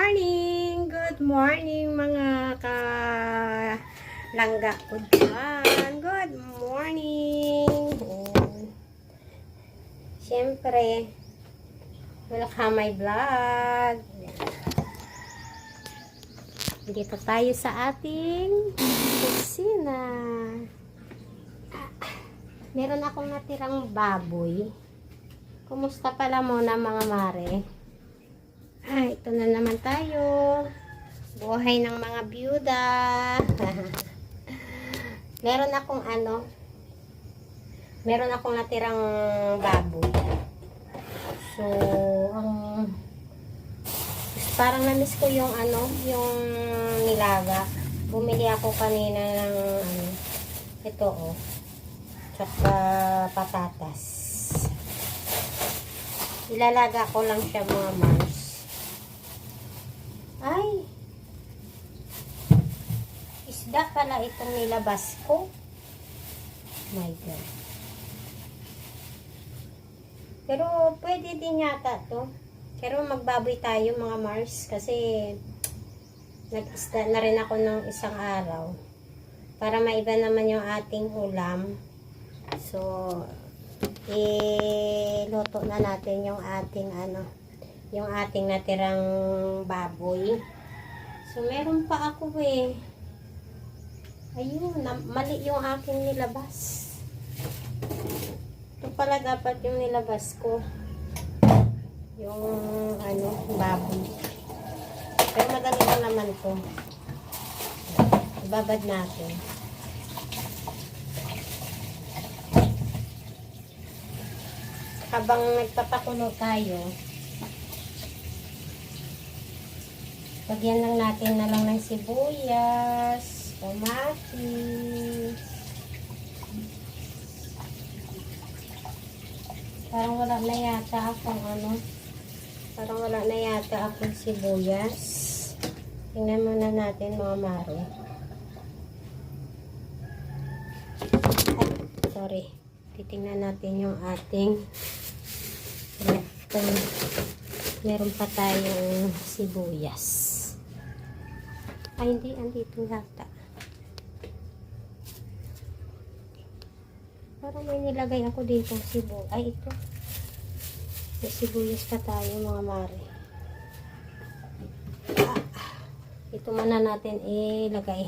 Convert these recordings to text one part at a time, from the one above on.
morning! Good morning mga kalangga ko dyan. Good morning! Siyempre, welcome my vlog. Dito tayo sa ating kusina. Meron akong natirang baboy. Kumusta pala muna mga mare? Ito na naman tayo. Buhay ng mga byuda. Meron akong natirang baboy. So, parang na-miss ko yung yung nilaga. Bumili ako kanina ng ito tsaka patatas. Ilalaga ko lang siya mga mars. Ay, isda pala itong nilabas ko. My God. Pero pwede din yata to. Pero magbaboy tayo mga mars kasi nag-isda na rin ako ng isang araw para maiba naman yung ating ulam. So iluto na natin yung ating yung ating natirang baboy. So meron pa ako ayun, mali yung aking nilabas. Ito pala dapat yung nilabas ko, yung baboy. Pero madali lang naman to. Ibabad natin. Habang nagpapakulo tayo, lagyan lang natin na lang ng sibuyas, kamatis. Parang wala na yata akong sibuyas. Tingnan muna natin mga mare. Ay, sorry. Titingnan natin yung ating meron pa tayong sibuyas. Ay, hindi. Andito yata. Parang may nilagay ako dito sibuyas. Ay, ito. May sibuyas pa tayo mga mare. Ito muna natin ilagay.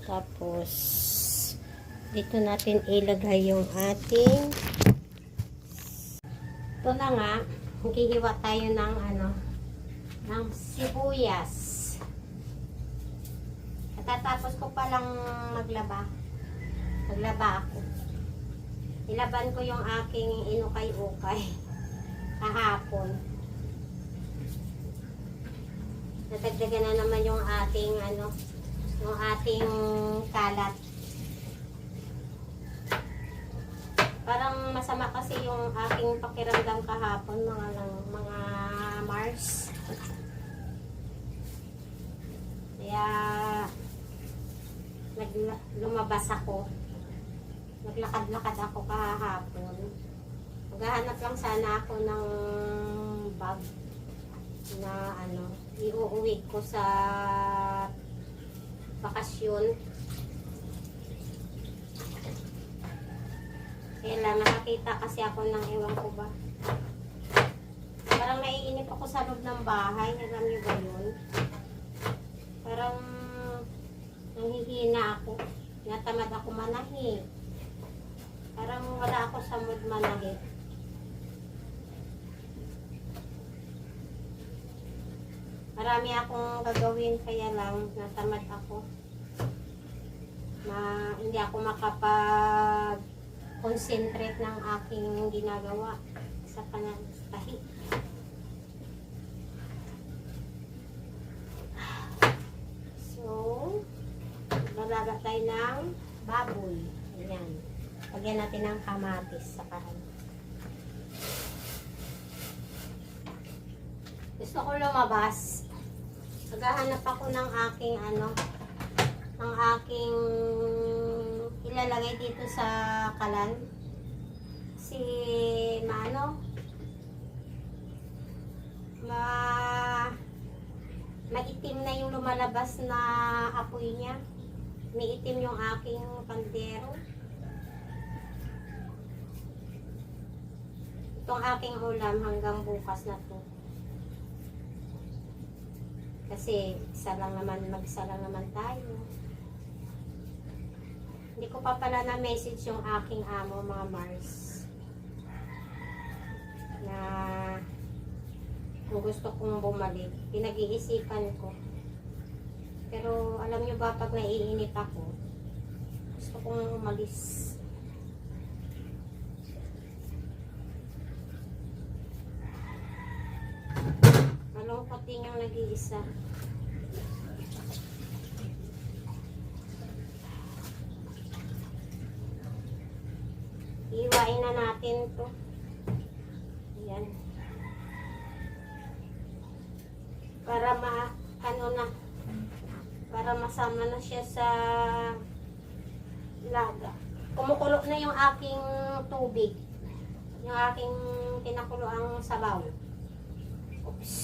Tapos dito natin ilagay yung ating ito na nga, hihiwa tayo ng ng sibuyas. Katatapos ko palang maglaba ako. Ilaban ko yung aking inukay-ukay kahapon. Natagdagan na naman yung ating yung ating kalat. Parang masama kasi yung aking pakiramdam kahapon mga Mars. Kaya lumabas ako. Naglakad-lakad ako kahapon. Maghahanap lang sana ako ng bag na iuuwi ko sa bakasyon. Kaya lang, nakakita kasi ako ng ewan ko ba. Parang naiinip ako sa loob ng bahay. Alam niyo ba yun? Parang nanghihina ako. Natamad ako manahi. Parang wala ako sa mood manahi. Marami akong gagawin kaya lang natamad ako. Hindi ako makapag-concentrate ng aking ginagawa sa pananstahi. So, lalaga tayo ng baboy. Ayan. Lagyan natin ng kamatis sa kahan. Gusto ko lumabas. Maghahanap ako ng aking ng aking ilalagay dito sa kalan. si Mano, maitim na yung lumalabas na apoy niya. Maitim yung aking kaldero. Itong aking ulam hanggang bukas na to. Kasi mag-isa lang naman tayo. Hindi ko pa pala na-message yung aking amo, mga Mars. Na kung gusto kong bumalik, pinag-iisipan ko. Pero alam nyo ba, pag naiinit ako, gusto kong umalis. Malungkot din yung nag-iisa. Iwain na natin to. Ayan. Para para masama na siya sa laga. Kumukulo na yung aking tubig. Yung aking pinakuloang sabaw. Oops.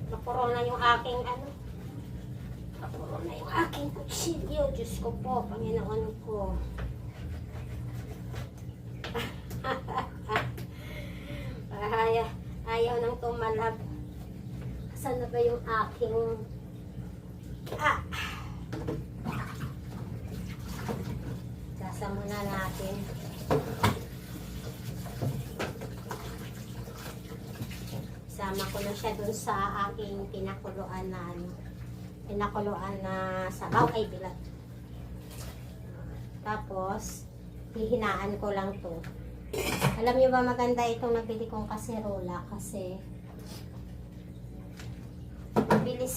Napuro na yung aking napuro na yung aking kutsilyo. Diyos ko po, Panginoon ko. Ayaw nang tumalab. Saan na ba yung aking gasa muna natin. Sama ko na siya dun sa aking pinakuluan na sabaw ay bilat. Tapos hihinaan ko lang to. Alam niyo ba, maganda itong nabili kong kaserola kasi mabilis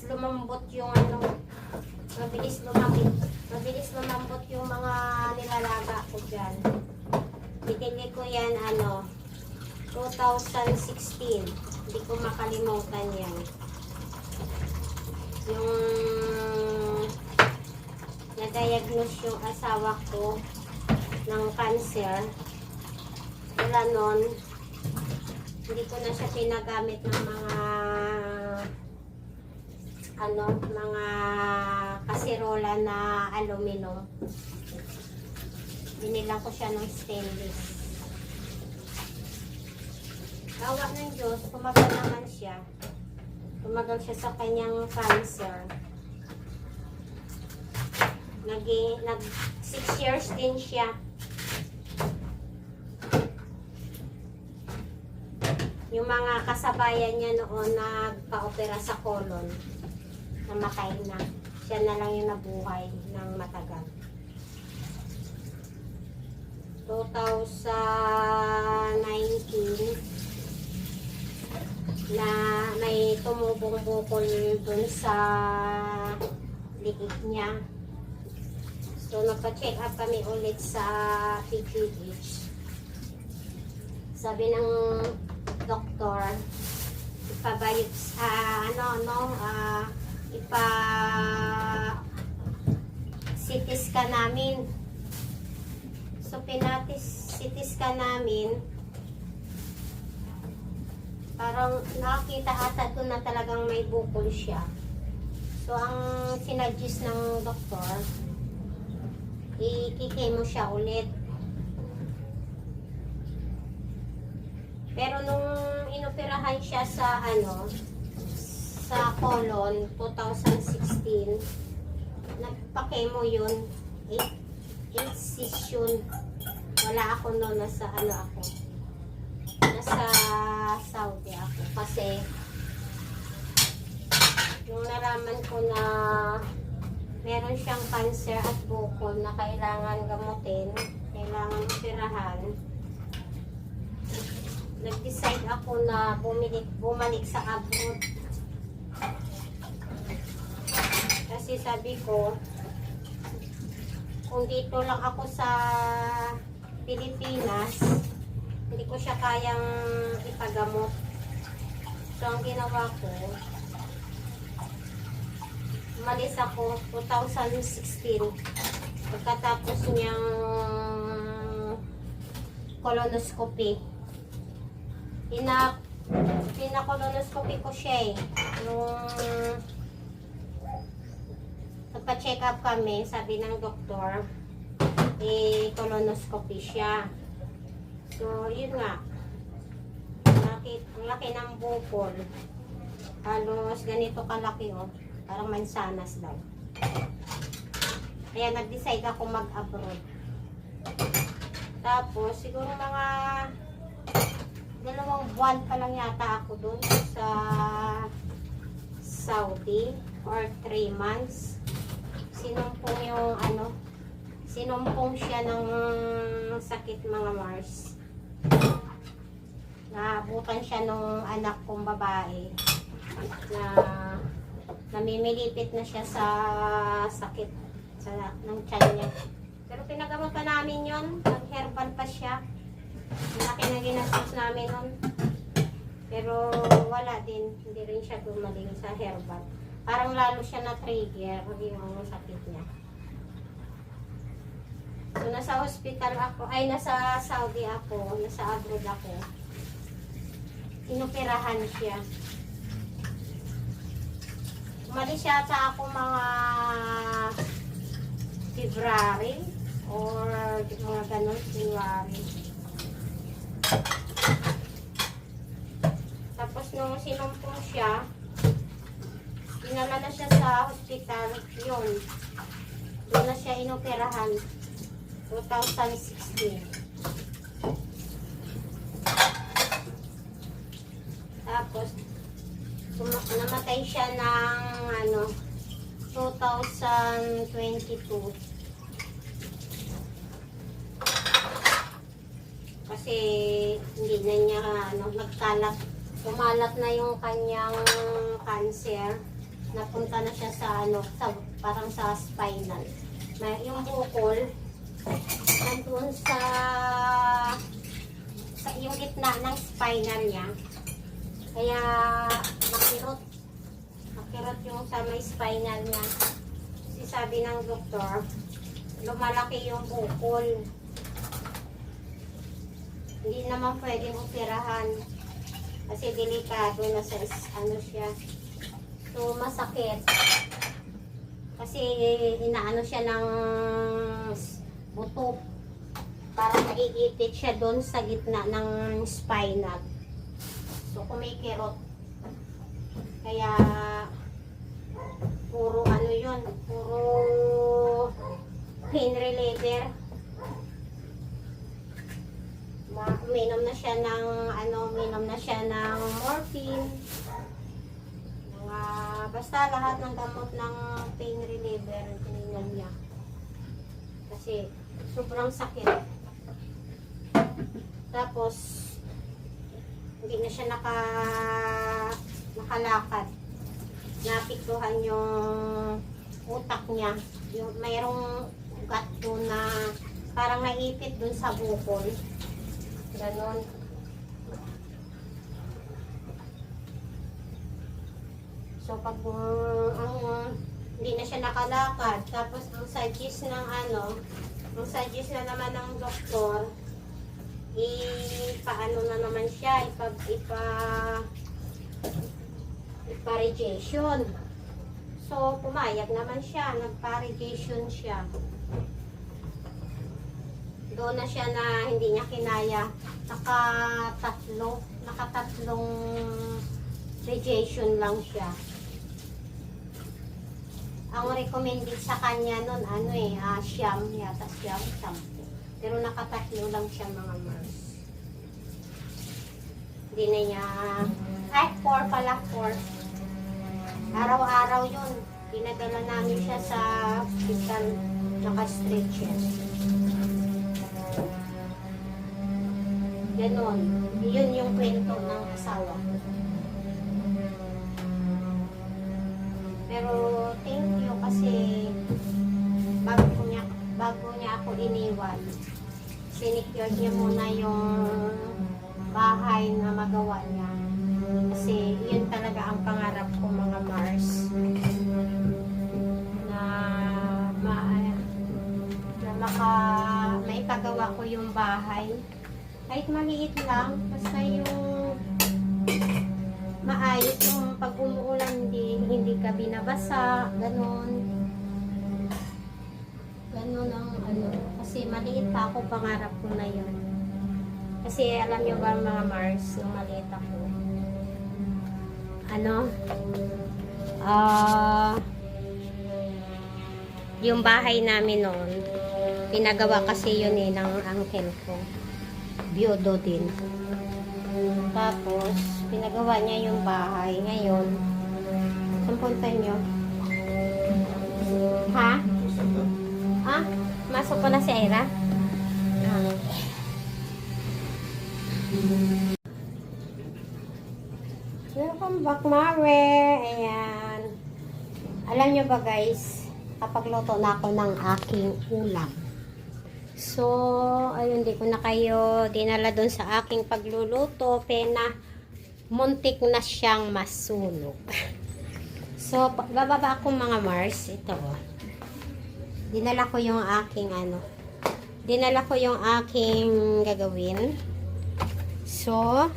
lumambot yung mabilis lumambot yung mga nilalaga ko dyan. Binili ko yan 2016. Hindi ko makalimutan yan. Yung na-diagnose yung asawa ko ng cancer. Wala nun, hindi ko na siya pinagamit ng mga kaserola na aluminum. Binilang ko siya ng stainless. Awa ng Diyos, tumagal naman siya. Tumagal siya sa kanyang cancer. Nag 6 years din siya. Yung mga kasabayan niya noon nagpa-opera sa colon, namatay na. Siya na lang yung nabuhay ng matagal. 2019 na may tumubong bukol dun sa liig niya. So nagpa-check up kami ulit sa PGH. Sabi ng doktor, CT scan namin. So CT scan namin, parang nakita ata doon na talagang may bukol siya. So ang sinadjust ng doktor, i-chemo siya ulit. Pero nung inoperahan siya sa sa colon 2016, nagpa-chemo yun, 8 session. Wala ako noon, nasa Saudi ako. Kasi nung nalaman ko na meron siyang cancer at bukol na kailangan gamutin, kailangan operahan, nag-decide ako na bumalik sa abroad. Kasi sabi ko, kung dito lang ako sa Pilipinas, hindi ko siya kayang ipagamot. So ang ginawa ko, umalis ako 2016. Pagkatapos niyang colonoscopy. Pina-colonoscopy ko siya eh. Nung nagpa-check up kami, sabi ng doktor, colonoscopy siya. So, yun nga. Ang laki ng bukol. Halos ganito kalaki oh. Parang mansanas daw. Kaya nag-decide ako mag-abroad. Tapos, siguro mga 2 buwan pa lang yata ako dun sa Saudi or 3 months. Sinumpong yung sinumpong siya ng sakit mga Mars. Naabutan siya nung anak kong babae na namimilipit na siya sa sakit ng tiyan niya. Pero pinagamot pa namin yun. Nag-herbal pa siya. Malaki na ginastos namin nun. Pero wala din. Hindi rin siya gumaling sa herbal. Parang lalo siya na-trigger yung sakit niya. So, nasa hospital ako. Ay, nasa Saudi ako. Nasa abroad ako. Inoperahan siya. Umalis yata ako mga February or mga ganun, January. Tapos nung sinumpong siya, dinala na siya sa hospital, yun. Doon na siya inoperahan, 2016. Tapos, namatay siya ng 2022. Kasi hindi na niya kumalat na yung kanyang cancer. Napunta na siya sa parang sa spinal. Yung bukol nandun sa yung gitna ng spinal niya. Kaya makirot yung sa may spinal niya. Kasi sabi ng doktor, lumalaki yung bukol. Hindi naman pwedeng operahan. Kasi delikado na sa siya. So, masakit. Kasi inaano siya ng buto. Para naiipit siya doon sa gitna ng spinal. So, kumikirot. Kaya, puro yun. Puro pain reliever. Uminom na siya ng morphine. Basta lahat ng gamot ng pain reliever ininom niya. Kasi sobrang sakit. Tapos hindi na siya nakalakad. Napiktuhan yung utak niya. Mayroong ugat doon na parang naipit doon sa bukol. Ganon. So, pag hindi na siya nakalakad, tapos ang suggest na naman ng doktor, ipaano na naman siya, ipa-radiation. So, pumayag naman siya, nagpa-radiation siya. Doon na siya na hindi niya kinaya. Nakatatlong radiation lang siya. Ang recommended sa kanya nun, siyam. Pero nakatatlo lang siya mga Mars. Hindi na niya, 4 pala, 4. Araw-araw yun. Pinadala namin siya sa hospital, naka-stretcher. Ganon. Yun yung kwento ng asawa ko. Pero thank you kasi bago niya ako iniwan, sinecure niya muna yung bahay na magawa niya. Kasi yun talaga ang pangarap ko mga Mars. Na maipagawa ko yung bahay Kahit maliit lang, basta yung maayos yung pag umuulan, hindi ka binabasa, ganon. Ganon ang ano, kasi maliit pa ako, pangarap ko na yun. Kasi alam nyo ba mga Mars, nung maliit ako, ano, yung bahay namin noon, pinagawa kasi yun ng uncle ko. Biyudo din. Tapos, pinagawa niya yung bahay. Ngayon, saan punta nyo? Ha? Ha? Masok ko na si Ira? Welcome back, Mare. Ayan. Alam nyo ba guys, kapag luto na ako ng aking ulam. So, ayun, di ko na kayo dinala doon sa aking pagluluto. Pena, muntik na siyang masunog. So, bababa ako mga Mars. Ito, oh. Dinala ko yung aking dinala ko yung aking gagawin. So,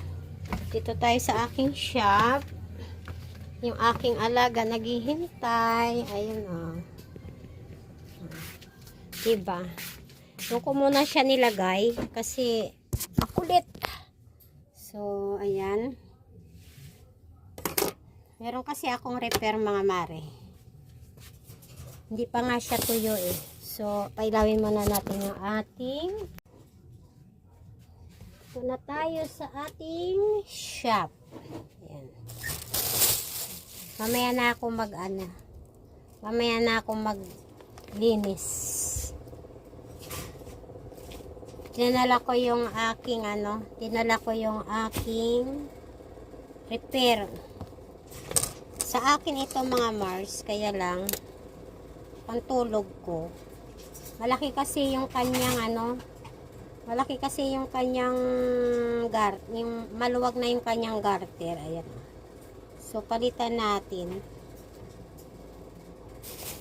dito tayo sa aking shop. Yung aking alaga naghihintay. Ayun, oh. Diba? Doon ko muna siya nilagay kasi makulit. So, ayan. Meron kasi akong repair mga mare. Hindi pa nga siya tuyo eh. So, pailawin muna natin yung ating. Ito na tayo sa ating shop. Ayan. Mamaya na ako mamaya na ako maglinis. Dinala ko yung aking repair. Sa akin ito mga Mars, kaya lang pantulog ko. Malaki kasi yung kanyang yung maluwag na yung kanyang garter. Ayan. So palitan natin.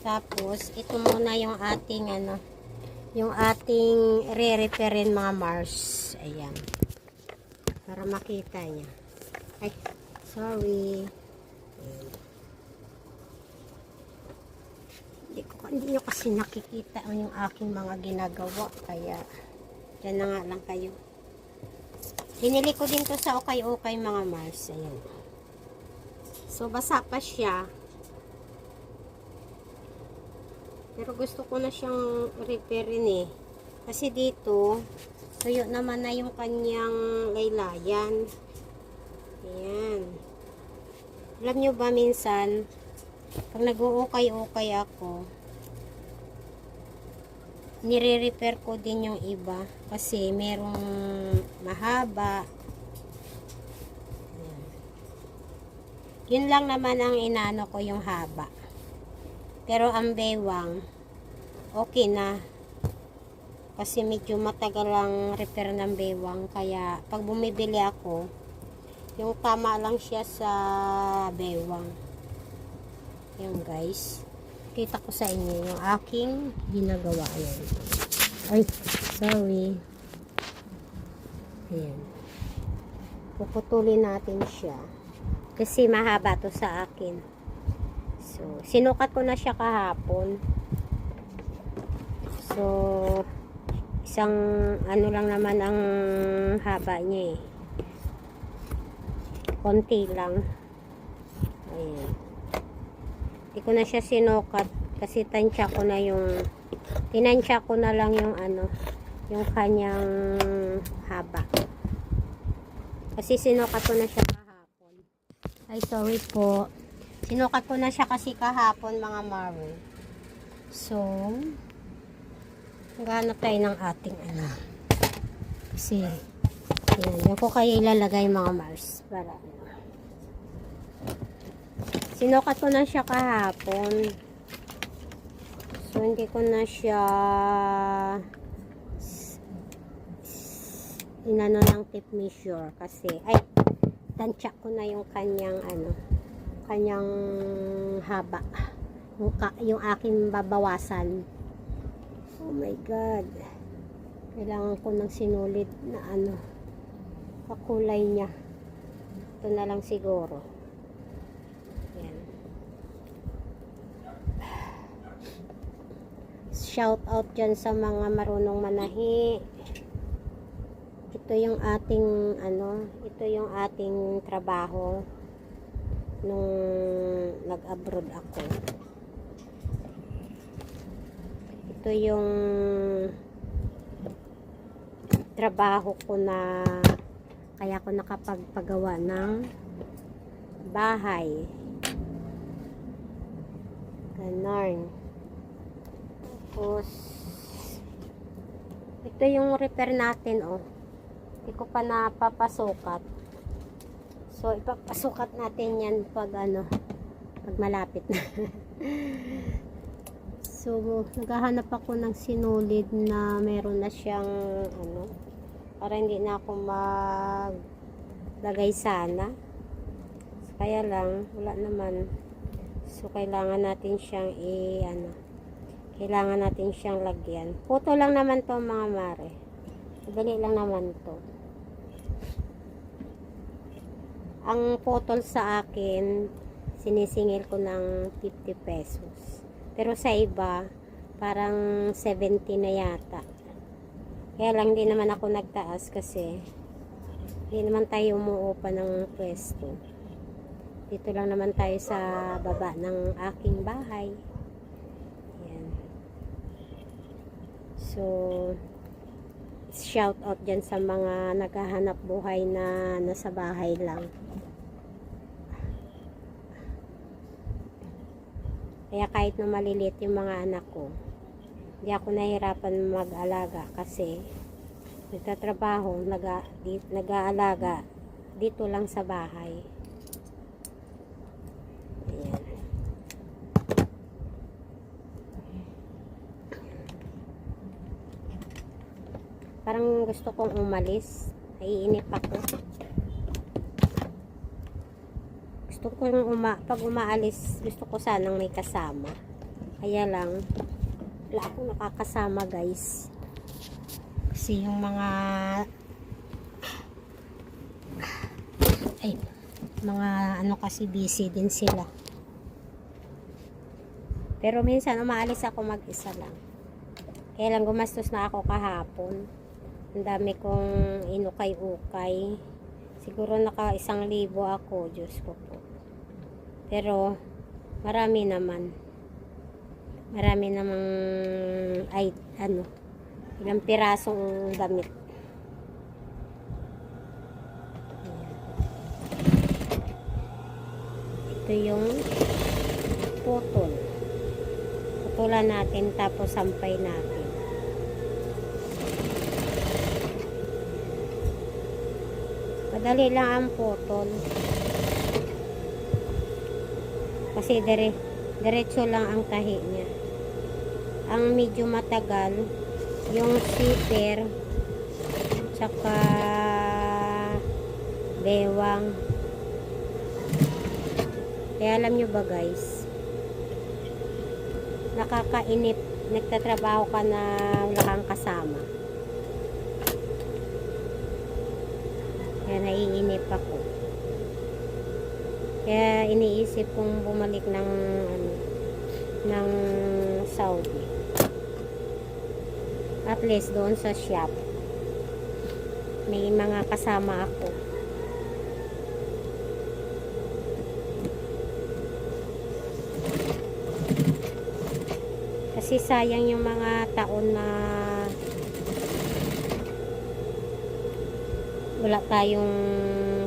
Tapos ito muna yung ating yung ating re-repairin mga Mars. Ayan. Para makita niya. Ay, sorry. Ayan. Hindi nyo kasi nakikita yung aking mga ginagawa. Kaya, dyan na nga lang kayo. Binili ko din to sa Okay-Okay mga Mars. Ayan. So, basa pa siya. Pero gusto ko na siyang repairin eh. Kasi dito, tuyo naman na yung kanyang laylayan. Ayan. Alam nyo ba minsan, pag nag-uukay-ukay ako, nire-repair ko din yung iba. Kasi merong mahaba. Ayan. Yun lang naman ang inano ko, yung haba. Pero ang bewang, okay na. Kasi medyo matagal ang repair ng bewang. Kaya pag bumibili ako, yung tama lang siya sa bewang. Yan guys. Kita ko sa inyo yung aking ginagawa. Ayan. Ay, sorry. Ayan. Puputulin natin siya. Kasi mahaba to sa akin. So, sinukat ko na siya kahapon. So, isang lang naman ang haba niya eh. Konti lang. Ayan. Hindi ko na siya sinukat kasi tinansya ko na lang yung yung kanyang haba. Kasi sinukat ko na siya kahapon. Ay, sorry po. Sinukat ko na siya kasi kahapon mga Maro. So, maghanap tayo ng ating Kasi, yan ko kayo ilalagay mga Mars. Para sinukat ko na siya kahapon. So, hindi ko na siya inano ng tape measure kasi, tansya ko na yung kanyang kanyang haba, yung aking babawasan. Oh my god, kailangan ko ng sinulid na sa kulay niya. Ito na lang siguro. Yan. Shout out dyan sa mga marunong manahi. Ito yung ating ito yung ating trabaho nung nag-abroad ako. Ito yung trabaho ko na kaya ko nakapagpagawa ng bahay. Ganon. Tapos ito yung repair natin, oh. Hindi ko pa napapasukat. So, ipapasukat natin yan pag pag malapit na. So, naghahanap ako ng sinulid na meron na siyang para hindi na ako maglagay sana. Kaya lang, wala naman. So, kailangan natin siyang kailangan natin siyang lagyan. Puto lang naman to, mga mare. Madali lang naman to. Ang putol sa akin, sinisingil ko ng 50 pesos. Pero sa iba, parang 70 na yata. Kaya lang di naman ako nagtaas kasi hindi naman tayo umuupa ng pwesto. Dito lang naman tayo sa baba ng aking bahay. Ayan. So, shout out dyan sa mga naghahanap buhay na nasa bahay lang. Kaya kahit na maliliit yung mga anak ko, hindi ako nahihirapan mag-alaga kasi nagtatrabaho, nag-aalaga dito lang sa bahay. Ayan. Parang gusto kong umalis. Naiinip ako. Gusto ko pag umaalis, gusto ko sanang may kasama. Kaya lang, wala akong nakakasama, guys. Kasi yung mga kasi busy din sila. Pero minsan umaalis ako mag-isa lang. Kaya lang gumastos na ako kahapon. Ang dami kong inukay-ukay. Siguro naka 1,000 ako, Diyos ko po. Pero marami namang ilang pirasong damit. Ito yung putol. Putulan natin tapos sampay natin. Madali lang ang putol. Kasi diretso lang ang tahi niya. Ang medyo matagal, yung zipper, tsaka bewang. Kaya alam nyo ba, guys, nakakainip, nagtatrabaho ka na wala kang kasama. Kaya naiinip ako. Kaya iniisip kong bumalik ng Saudi. At least doon sa shop may mga kasama ako. Kasi sayang yung mga taon na wala tayong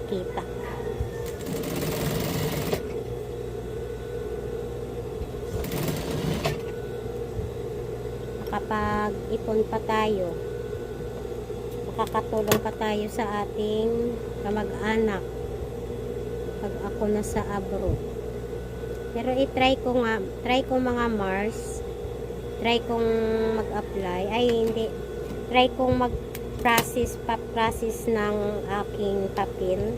kita. Kapag ipon pa tayo, makakatulong pa tayo sa ating kamag-anak pag ako nasa abroad. Pero try ko mga Mars, try kong mag-apply, try kong pa-process ng aking papel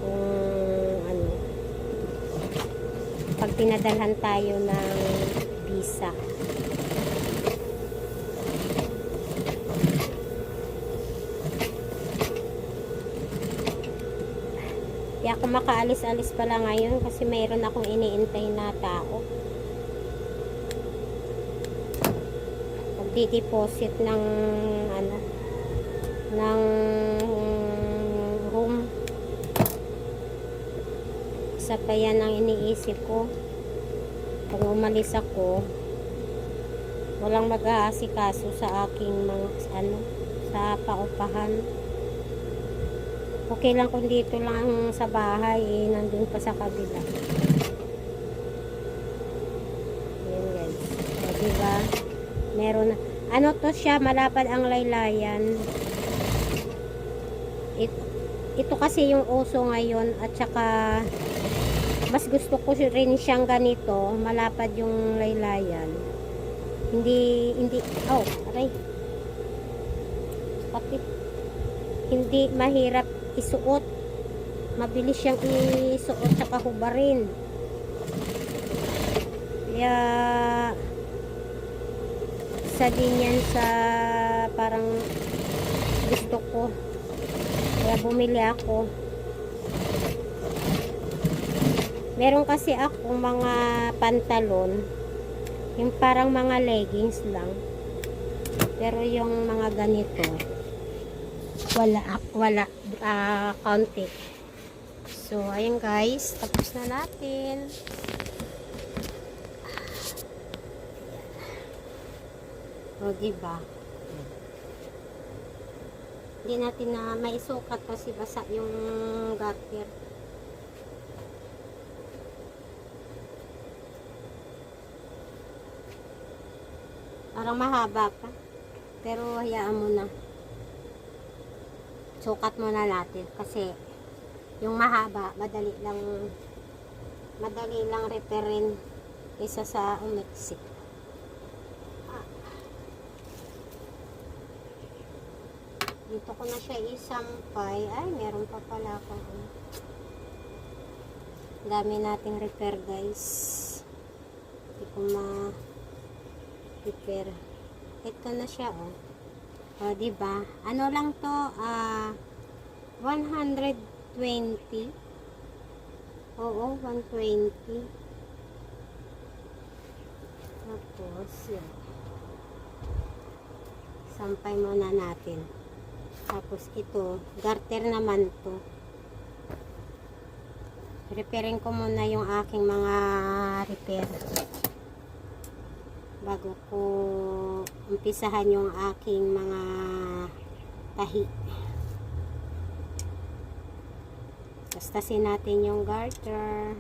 kung pag pinadalhan tayo ng visa. Kaya ako makaalis-alis pala ngayon kasi mayroon akong iniintay na tao. Magdi-deposit ng ano, ng room. Isa pa yan ang iniisip ko. Pag umalis ako, walang mag-aasikaso sa aking mga ano, sa paupahan. Okay lang kung dito lang sa bahay, nandun pa sa kabila. Ayan guys. O, diba? Meron na. Ano to siya, malapad ang laylayan. Ito kasi yung uso ngayon at saka mas gusto ko rin siyang ganito, malapad yung laylayan. Hindi, oh, aray. Kapit. Hindi mahirap isuot. Mabilis siyang isuot sa kahubarin. Kaya, isa din yan sa parang gusto ko. Kaya bumili ako. Meron kasi ako mga pantalon, yung parang mga leggings lang. Pero yung mga ganito, wala, kaunti. So, ayun guys, tapos na natin. O, diba? Hindi natin na maisukat kasi basa yung garter. Parang mahaba pa. Pero hayaan mo na. Sukat muna natin kasi yung mahaba madali lang reparin kaysa sa umiksi. Dito ko na siya isampay. Ay, meron pa pala ako. Dami nating repair guys. Hindi ko repair. Ito na siya oh. O, diba? Ano lang to? 120. Oo, 120. Tapos, yun. Sampay muna natin. Tapos ito, garter naman to. Repairing ko muna yung aking mga repair bago ko umpisahan yung aking mga tahi. Tastasin natin yung garter.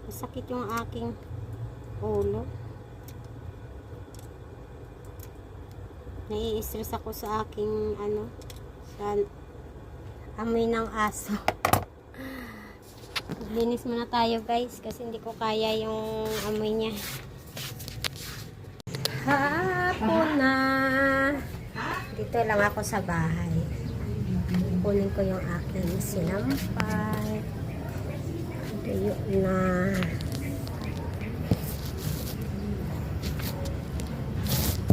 Masakit yung aking ulo. Nai-stress ako sa aking sa amoy ng aso. Linis muna tayo guys kasi hindi ko kaya yung amoy niya. Hapon na. Dito lang ako sa bahay. Kunin ko yung aking sinampay. Tuyo na.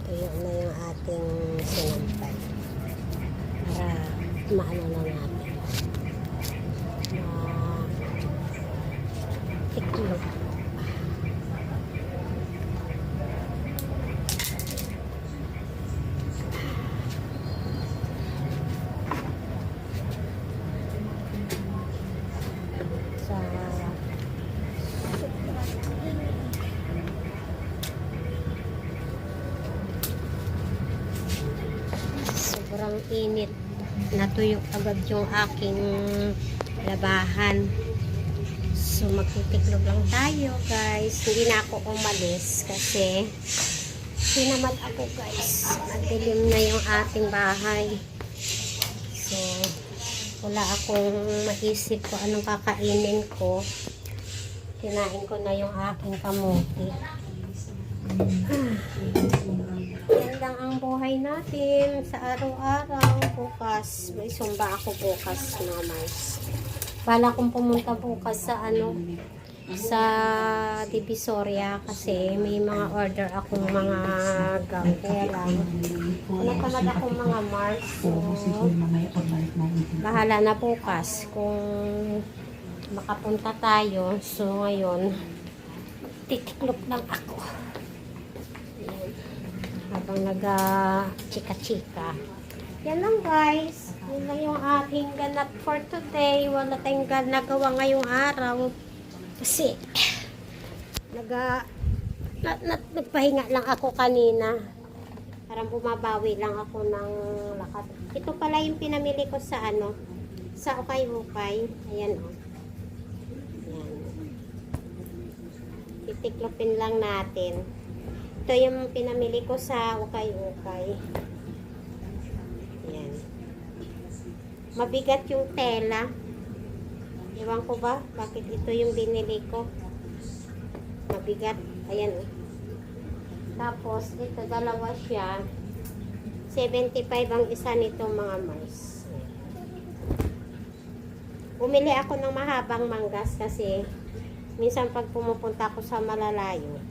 Tuyo na yung ating sinampay. Para maano na natin. Tiklop. Sobrang init. Natuyo agad yung aking labahan. So, magtitiklog lang tayo, guys. Hindi na ako umalis kasi sinamad ako, guys. Madilim na yung ating bahay. So, wala akong maisip kung anong kakainin ko. Kinain ko na yung aking kamuti. Yan lang ang buhay natin sa araw-araw. Bukas, may sumba ako bukas, mamas. Bala kong pumunta bukas sa sa Divisoria kasi may mga order akong mga gown. Kaya lang, nagkamad akong mga Mars. So, bahala na bukas kung makapunta tayo. So, ngayon, titiklop lang ako. Ayan. Habang nag-chika-chika. Yan lang guys. Yun lang yung aking ganap for today. Wala tayong nagawa ngayong araw. Kasi, nagpahinga lang ako kanina. Parang bumabawi lang ako ng lakas. Ito pala yung pinamili ko sa sa ukay-ukay. Ayan o. Ayan. Titiklopin lang natin. Ito yung pinamili ko sa ukay-ukay. Ayan. Mabigat yung tela. Ewan ko ba bakit ito yung binili ko. Mabigat. Ayan o. Tapos, ito, dalawa siya. 75 ang isa nito mga Mars. Bumili ako ng mahabang manggas kasi minsan pag pumupunta ako sa malalayo,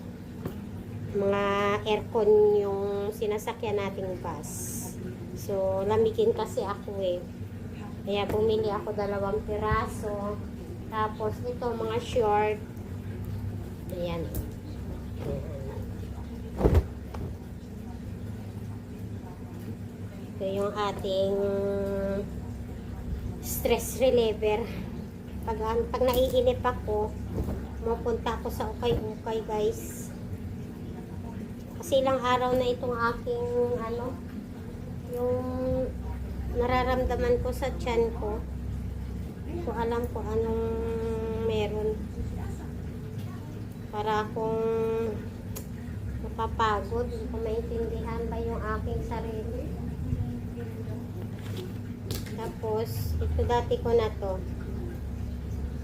mga aircon yung sinasakyan nating bus. So, lamigin kasi ako eh. Kaya bumili ako 2 piraso. Tapos, ito mga short. Ayan. Ito yung ating stress reliever. Pag naiinip ako, mapunta ako sa ukay-ukay guys. Kasi ilang araw na itong aking yung nararamdaman ko sa tiyan ko. So alam ko anong meron. Para akong napapagod. Hindi ko maintindihan ba yung aking sarili. Tapos, ito dati ko na to.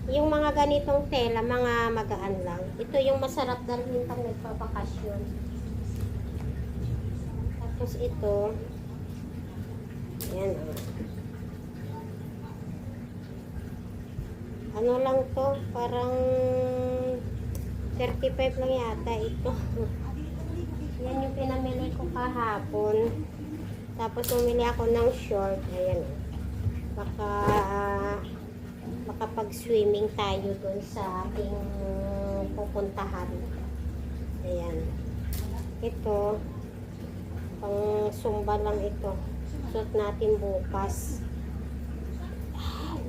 Yung mga ganitong tela, mga magaan lang. Ito yung masarap dalhin pag nagpapakasyon. Tapos ito, ayan o. Ano lang to? Parang 35 lang yata ito. Yan yung pinamili ko kahapon. Tapos umili ako ng short. Ayan o. Baka pag-swimming tayo dun sa ating pupuntahan. Ayan. Ito, pang sumba lang ito. Suot natin bukas. Ayan.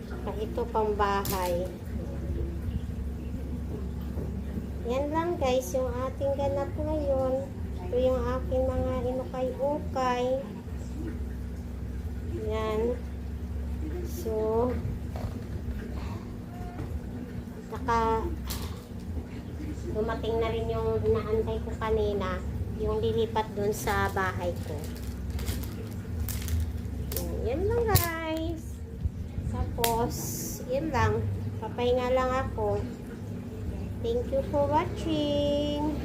Saka ito pang bahay. Yan lang guys, yung ating ganap ngayon. Ito yung aking mga inukay-ukay. Yan. So, dumating na rin yung inaantay ko kanina, yung lilipat dun sa bahay ko. Yan lang guys. Tapos, yan lang. Papahinga lang ako. Thank you for watching.